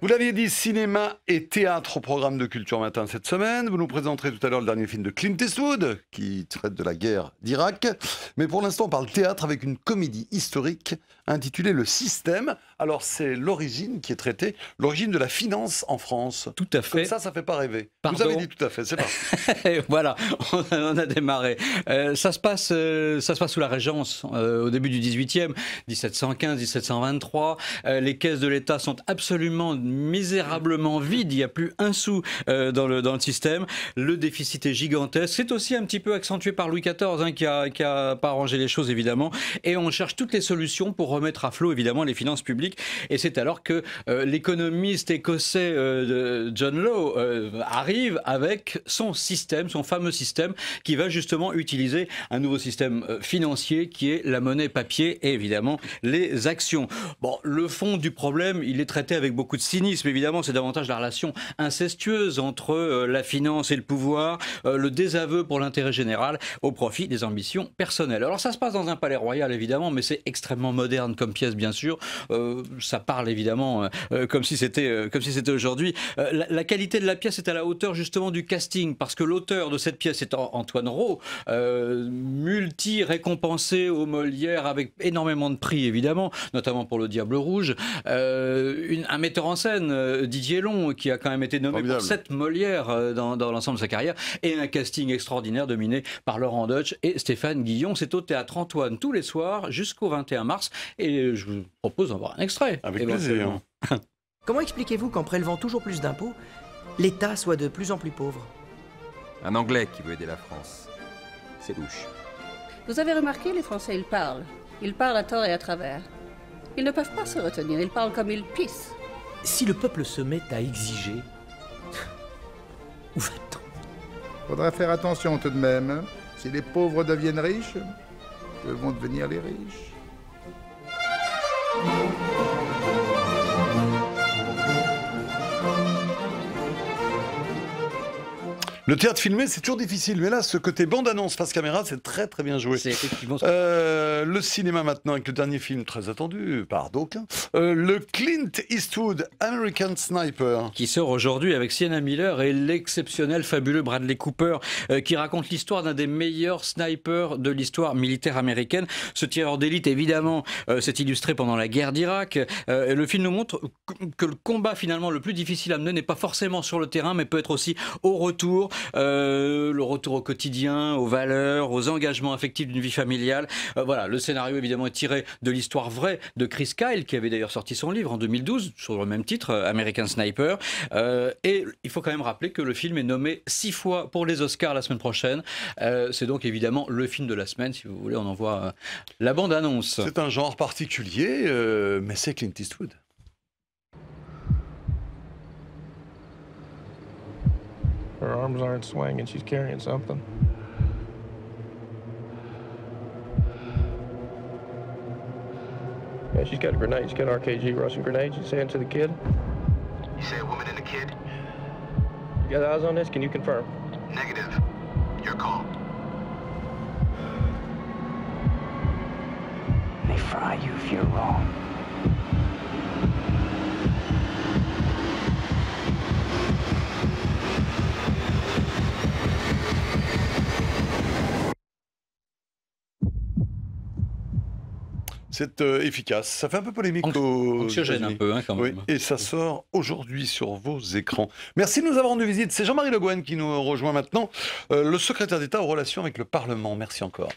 Vous l'aviez dit, cinéma et théâtre au programme de Culture Matin cette semaine. Vous nous présenterez tout à l'heure le dernier film de Clint Eastwood, qui traite de la guerre d'Irak. Mais pour l'instant, on parle théâtre avec une comédie historique intitulée Le Système. Alors, c'est l'origine qui est traitée, l'origine de la finance en France. Tout à fait. Comme ça fait pas rêver. Pardon. Vous avez dit tout à fait, c'est parti. Voilà, on a démarré. Ça se passe sous la Régence, au début du 18e, 1715-1723. Les caisses de l'État sont absolument misérablement vides. Il n'y a plus un sou dans le système. Le déficit est gigantesque. C'est aussi un petit peu accentué par Louis XIV, qui a pas arrangé les choses, évidemment. Et on cherche toutes les solutions pour remettre à flot, évidemment, les finances publiques. Et c'est alors que l'économiste écossais John Law arrive avec son système, son fameux système, qui va justement utiliser un nouveau système financier qui est la monnaie papier et évidemment les actions. Bon, le fond du problème, il est traité avec beaucoup de cynisme, évidemment, c'est davantage la relation incestueuse entre la finance et le pouvoir, le désaveu pour l'intérêt général au profit des ambitions personnelles. Alors ça se passe dans un palais royal, évidemment, mais c'est extrêmement moderne comme pièce, bien sûr. Ça parle évidemment comme si c'était aujourd'hui. La qualité de la pièce est à la hauteur justement du casting, parce que l'auteur de cette pièce est Antoine Rau, multi-récompensé au Molière avec énormément de prix, évidemment, notamment pour Le Diable Rouge. Un metteur en scène, Didier Long, qui a quand même été nommé pour 7 Molières dans l'ensemble de sa carrière, et un casting extraordinaire dominé par Laurent Deutsch et Stéphane Guillon. C'est au Théâtre Antoine tous les soirs jusqu'au 21 mars, et je vous propose d'en voir un extrait. Avec plaisir. Comment expliquez-vous qu'en prélevant toujours plus d'impôts, l'État soit de plus en plus pauvre? Un Anglais qui veut aider la France. C'est louche. Vous avez remarqué, les Français, ils parlent. Ils parlent à tort et à travers. Ils ne peuvent pas se retenir, ils parlent comme ils pissent. Si le peuple se met à exiger, où va-t-on? Faudra faire attention tout de même. Hein. Si les pauvres deviennent riches, que vont devenir les riches? Le théâtre filmé, c'est toujours difficile, mais là, ce côté bande-annonce face caméra, c'est très très bien joué. C'est effectivement le cinéma maintenant, avec le dernier film très attendu par d'aucuns, le Clint Eastwood American Sniper. Qui sort aujourd'hui avec Sienna Miller et l'exceptionnel, fabuleux Bradley Cooper, qui raconte l'histoire d'un des meilleurs snipers de l'histoire militaire américaine. Ce tireur d'élite, évidemment, s'est illustré pendant la guerre d'Irak. Le film nous montre que le combat, finalement, le plus difficile à mener n'est pas forcément sur le terrain, mais peut être aussi au retour. Le retour au quotidien, aux valeurs, aux engagements affectifs d'une vie familiale. Voilà, le scénario évidemment est tiré de l'histoire vraie de Chris Kyle, qui avait d'ailleurs sorti son livre en 2012 sur le même titre, American Sniper. Et il faut quand même rappeler que le film est nommé 6 fois pour les Oscars la semaine prochaine. C'est donc évidemment le film de la semaine, si vous voulez, on envoie la bande-annonce. C'est un genre particulier, mais c'est Clint Eastwood. Her arms aren't swinging, she's carrying something. Yeah, she's got a grenade. She's got an RKG Russian grenade. She's saying to the kid. You say a woman and a kid? You got eyes on this? Can you confirm? Negative. Your call. They fry you if you're wrong. C'est efficace. Ça fait un peu polémique anxiogène un peu, hein, quand même. Oui, et ça sort aujourd'hui sur vos écrans. Merci de nous avoir rendu visite. C'est Jean-Marie Le Guen qui nous rejoint maintenant, le secrétaire d'État aux relations avec le Parlement. Merci encore.